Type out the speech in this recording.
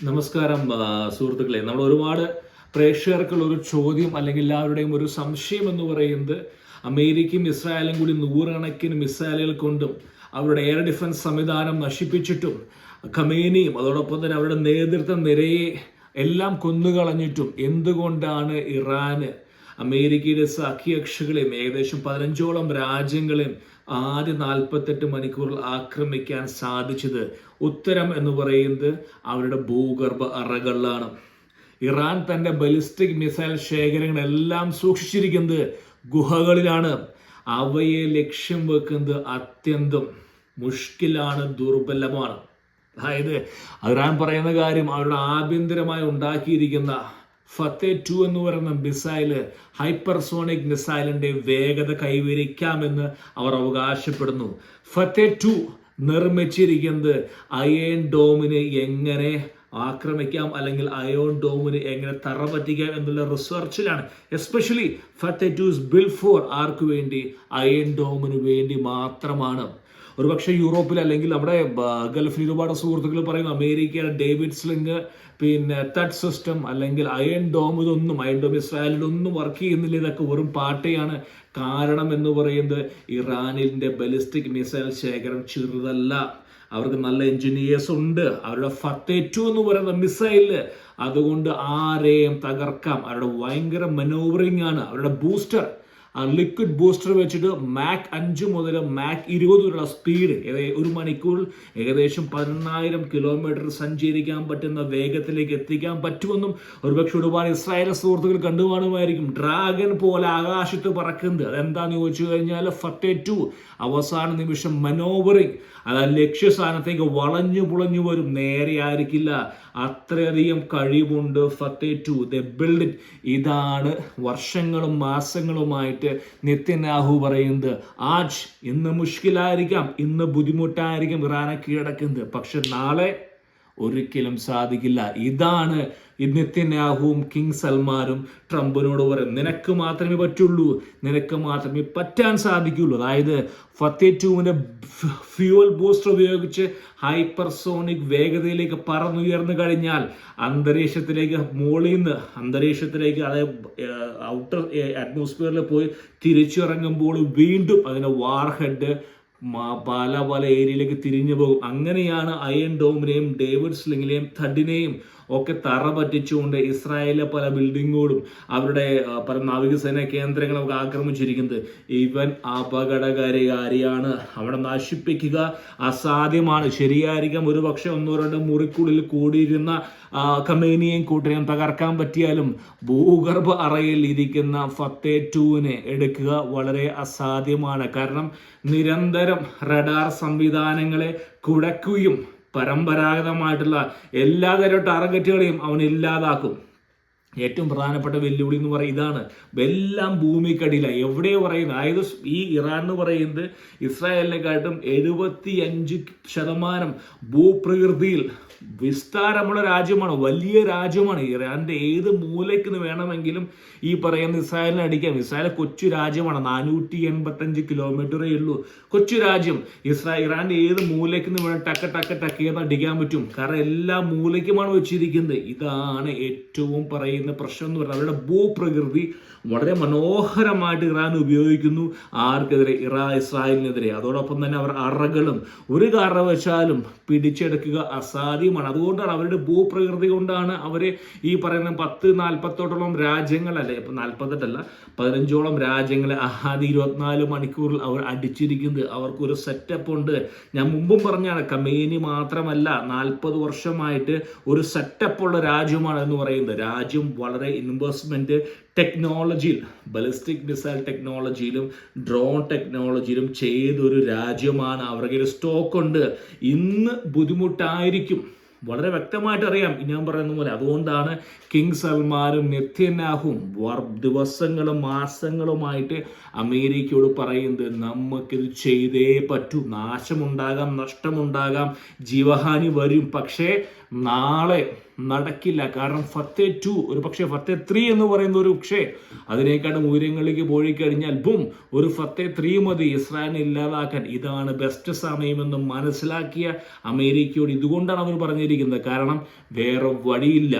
നമസ്കാരം സുഹൃത്തുക്കളെ. നമ്മൾ ഒരുപാട് പ്രേക്ഷകർക്കുള്ള ഒരു ചോദ്യം അല്ലെങ്കിൽ എല്ലാവരുടെയും ഒരു സംശയം എന്ന് പറയുന്നത് അമേരിക്കയും ഇസ്രായേലും കൂടി നൂറുകണക്കിന് മിസൈലുകൾ കൊണ്ടും അവരുടെ എയർ ഡിഫൻസ് സംവിധാനം നശിപ്പിച്ചിട്ടും ഖമേനിയും അതോടൊപ്പം തന്നെ അവരുടെ നേതൃത്വ നിരയെ എല്ലാം കൊന്നുകളഞ്ഞിട്ടും എന്തുകൊണ്ടാണ് ഇറാന് അമേരിക്കയുടെ സഖ്യകക്ഷികളെയും ഏകദേശം 15ഓളം രാജ്യങ്ങളെയും ആദ്യ 48 മണിക്കൂറിൽ ആക്രമിക്കാൻ സാധിച്ചത്? ഉത്തരം എന്ന് പറയുന്നത് അവരുടെ ഭൂഗർഭ അറകളിലാണ്. ഇറാൻ തന്റെ ബലിസ്റ്റിക് മിസൈൽ ശേഖരങ്ങളെല്ലാം സൂക്ഷിച്ചിരിക്കുന്നത് ഗുഹകളിലാണ്. അവയെ ലക്ഷ്യം വെക്കുന്നത് അത്യന്തം മുഷ്കിലാണ്, ദുർബലമാണ്. അതായത് ഇറാൻ പറയുന്ന കാര്യം അവരുടെ ആഭ്യന്തരമായി ഉണ്ടാക്കിയിരിക്കുന്ന ഫത്തേ 2 എന്ന് പറയുന്ന മിസൈല് ഹൈപ്പർസോണിക് മിസൈലിന്റെ വേഗത കൈവരിക്കാമെന്ന് അവർ അവകാശപ്പെടുന്നു. ഫത്തേ 2 നിർമ്മിച്ചിരിക്കുന്നത് അയൺ ഡോമിനെ എങ്ങനെ ആക്രമിക്കാം അല്ലെങ്കിൽ അയോൺ ഡോമിന് എങ്ങനെ തറപറ്റിക്കാം എന്നുള്ള റിസർച്ചിലാണ്. Especially Fateh 2 is build for ആർക്ക് വേണ്ടി? അയൺ ഡോമിന് വേണ്ടി മാത്രമാണ്. ഒരുപക്ഷെ യൂറോപ്പിൽ അല്ലെങ്കിൽ നമ്മുടെ ഗൾഫിൽ ഒരുപാട് സുഹൃത്തുക്കൾ പറയുന്നു അമേരിക്കയുടെ ഡേവിഡ് സ്ലിംഗ്, പിന്നെ തട്ട് സിസ്റ്റം അല്ലെങ്കിൽ അയൺ ഡോം, അയൺ ഡോം ഇസ്രായേലിലൊന്നും വർക്ക് ചെയ്യുന്നില്ല, ഇതൊക്കെ വെറും പാട്ടയാണ്. കാരണം എന്ന് പറയുന്നത് ഇറാനിന്റെ ബലിസ്റ്റിക് മിസൈൽ ശേഖരം ചെറുതല്ല. അവർക്ക് നല്ല എഞ്ചിനീയേഴ്സ് ഉണ്ട്. അവരുടെ ഫത്തേ 2 എന്ന് പറയുന്ന മിസൈല് അതുകൊണ്ട് ആരെയും തകർക്കാം. അവരുടെ ഭയങ്കര മനോവറിംഗ് ആണ്. അവരുടെ ബൂസ്റ്റർ, ലിക്വിഡ് ബൂസ്റ്റർ വെച്ചിട്ട് മാക് 5 മുതൽ മാക് 20 വരെയുള്ള സ്പീഡ് ഒരു മണിക്കൂറിൽ ഏകദേശം 10,000 കിലോമീറ്റർ സഞ്ചരിക്കാൻ പറ്റുന്ന വേഗത്തിലേക്ക് എത്തിക്കാൻ പറ്റുമെന്നും ഒരുപക്ഷെ ഒരുപാട് ഇസ്രായേൽ സുഹൃത്തുക്കൾ കണ്ടുകാണുമായിരിക്കും. ഡ്രാഗൺ പോലെ ആകാശത്ത് പറക്കുന്നത് അതെന്താന്ന് ചോദിച്ചു കഴിഞ്ഞാൽ ഫത്തേ 2 അവസാന നിമിഷം മനോവറിങ്, അതായത് ലക്ഷ്യസ്ഥാനത്തേക്ക് വളഞ്ഞു പുളഞ്ഞു വരും, നേരെ ആയിരിക്കില്ല. അത്രയധികം കഴിവുണ്ട് ഫത്തേ 2. The build it. ഇതാണ് വർഷങ്ങളും മാസങ്ങളുമായിട്ട് നെതന്യാഹു പറയുന്നത്. ഇന്ന് മുഷ്കിലായിരിക്കാം, ഇന്ന് ബുദ്ധിമുട്ടായിരിക്കും ഇറാനെ കീഴടക്കുന്നത്, പക്ഷെ നാളെ ഒരിക്കലും സാധിക്കില്ല. ഇതാണ് നെതന്യാഹുവും കിങ് സൽമാനും ട്രംപിനോട് പറയും, നിനക്ക് മാത്രമേ പറ്റുള്ളൂ, നിനക്ക് മാത്രമേ പറ്റാൻ സാധിക്കുള്ളൂ. അതായത് ഫത്തേ 2വിന്റെ ഫ്യൂവൽ ബൂസ്റ്റർ ഉപയോഗിച്ച് ഹൈപ്പർസോണിക് വേഗതയിലേക്ക് പറന്നുയർന്നു കഴിഞ്ഞാൽ അന്തരീക്ഷത്തിലേക്ക് അന്തരീക്ഷത്തിലേക്ക് അതായത് ഔട്ടർ അറ്റ്മോസ്ഫിയറിൽ പോയി തിരിച്ചിറങ്ങുമ്പോൾ വീണ്ടും അതിന്റെ വാർഹെഡ് പല പല ഏരിയയിലേക്ക് തിരിഞ്ഞു പോകും. അങ്ങനെയാണ് അയൺ ഡോമിനെയും ഡേവിഡ് സ്ലിങ്ങിനെയും തഡിനെയും ഒക്കെ തറ പറ്റിച്ചുകൊണ്ട് ഇസ്രായേലിലെ പല ബിൽഡിങ്ങുകളും അവരുടെ പല നാവികസേന കേന്ദ്രങ്ങളും ഒക്കെ ആക്രമിച്ചിരിക്കുന്നത്. ഇവൻ അപകടകാരിയാണ്. അവിടെ നശിപ്പിക്കുക അസാധ്യമാണ്. ശരിയായിരിക്കാം, ഒരുപക്ഷെ 1-2 മുറിക്കുള്ളിൽ കൂടിയിരുന്ന ഖമേനിയെയും കൂട്ടരെയും തകർക്കാൻ പറ്റിയാലും ഭൂഗർഭ അറയിൽ ഇരിക്കുന്ന ഫത്തേ 2വിനെ എടുക്കുക വളരെ അസാധ്യമാണ്. കാരണം നിരന്തരം റഡാർ സംവിധാനങ്ങളെ കുടക്കുകയും പരമ്പരാഗതമായിട്ടുള്ള എല്ലാതരം ടാർഗറ്റുകളെയും അവൻ ഇല്ലാതാക്കും. ഏറ്റവും പ്രധാനപ്പെട്ട വെല്ലുവിളി എന്ന് പറയുന്നത് ഇതാണ്. എല്ലാം ഭൂമിക്കടിയിലാണ്. എവിടെയോ പറയുന്നത്, അതായത് ഈ ഇറാൻ എന്ന് പറയുന്നത് ഇസ്രായേലിനെക്കാട്ടും 75% ഭൂപ്രകൃതിയിൽ വിസ്താരമുള്ള രാജ്യമാണ്, വലിയ രാജ്യമാണ്. ഇറാന്റെ ഏത് മൂലയ്ക്ക് വേണമെങ്കിലും ഈ പറയുന്ന ഇസ്രായേലിനെ അടിക്കാം. ഇസ്രായേൽ കൊച്ചു രാജ്യമാണ്, 485 കിലോമീറ്ററേ ഉള്ളൂ, കൊച്ചു രാജ്യം. ഇറാന്റെ ഏത് മൂലയ്ക്ക് വേണം ടക്ക് ചെയ്ത് അടിക്കാൻ പറ്റും. കാരണം എല്ലാ മൂലയ്ക്കുമാണ് വെച്ചിരിക്കുന്നത്. ഇതാണ് ഏറ്റവും പറയുന്ന പ്രശ്നം എന്ന് പറയുന്നത്. അവരുടെ ഭൂപ്രകൃതി വളരെ മനോഹരമായിട്ട് ഇറാൻ ഉപയോഗിക്കുന്നു. ആർക്കെതിരെ? ഇസ്രായേലിനെതിരെ. അതോടൊപ്പം തന്നെ അവർ അറകളും ഒരു കാരണവശാലും പിടിച്ചെടുക്കുക അസാധ്യമാണ്. അതുകൊണ്ടാണ് അവരുടെ ഭൂപ്രകൃതി കൊണ്ടാണ് അവര് ഈ പറയുന്ന 10-40ഓളം രാജ്യങ്ങളല്ലേ, ഇപ്പൊ 48അല്ല 15ഓളം രാജ്യങ്ങളെ ആദ്യ 24 മണിക്കൂറിൽ അവർ അടിച്ചിരിക്കുന്നത്. അവർക്കൊരു സെറ്റപ്പ് ഉണ്ട്. ഞാൻ മുമ്പും പറഞ്ഞാണ്, ഖമേനി മാത്രമല്ല 40 വർഷമായിട്ട് ഒരു സെറ്റപ്പുള്ള രാജ്യമാണ് എന്ന് പറയുന്നത്. രാജ്യം വളരെ ഇൻവെസ്റ്റ്മെന്റ് ടെക്നോളജിയിൽ, ബലിസ്റ്റിക് മിസൈൽ ടെക്നോളജിയിലും ഡ്രോൺ ടെക്നോളജിയിലും ചെയ്തൊരു രാജ്യമാണ്. അവരുടെ സ്റ്റോക്ക് ഉണ്ട്. ഇന്ന് ബുദ്ധിമുട്ടായിരിക്കും, വളരെ വ്യക്തമായിട്ട് അറിയാം ഞാൻ പറയുന്ന പോലെ. അതുകൊണ്ടാണ് കിങ് സൽമാനും നെതന്യാഹുവും ദിവസങ്ങളും മാസങ്ങളുമായിട്ട് അമേരിക്കയോട് പറയുന്നത്, നമുക്കിത് ചെയ്തേ പറ്റൂ. നാശമുണ്ടാകാം, നഷ്ടമുണ്ടാകാം, ജീവഹാനി വരും, പക്ഷേ നാളെ നടക്കില്ല. കാരണം ഫത്തേ 2 ഒരു പക്ഷേ ഫത്തേ 3 എന്ന് പറയുന്ന ഒരു പക്ഷേ അതിനേക്കാളും ഉയരങ്ങളിലേക്ക് പോയി കഴിഞ്ഞാൽ ഒരു ഫത്തേ 3 മതി ഇസ്രായേലിനെ ഇല്ലാതാക്കാൻ. ഇതാണ് ബെസ്റ്റ് സമയമെന്ന് മനസ്സിലാക്കിയ അമേരിക്കയോട് ഇതുകൊണ്ടാണ് അവർ പറഞ്ഞിരിക്കുന്നത്. കാരണം വേറെ വഴിയില്ല.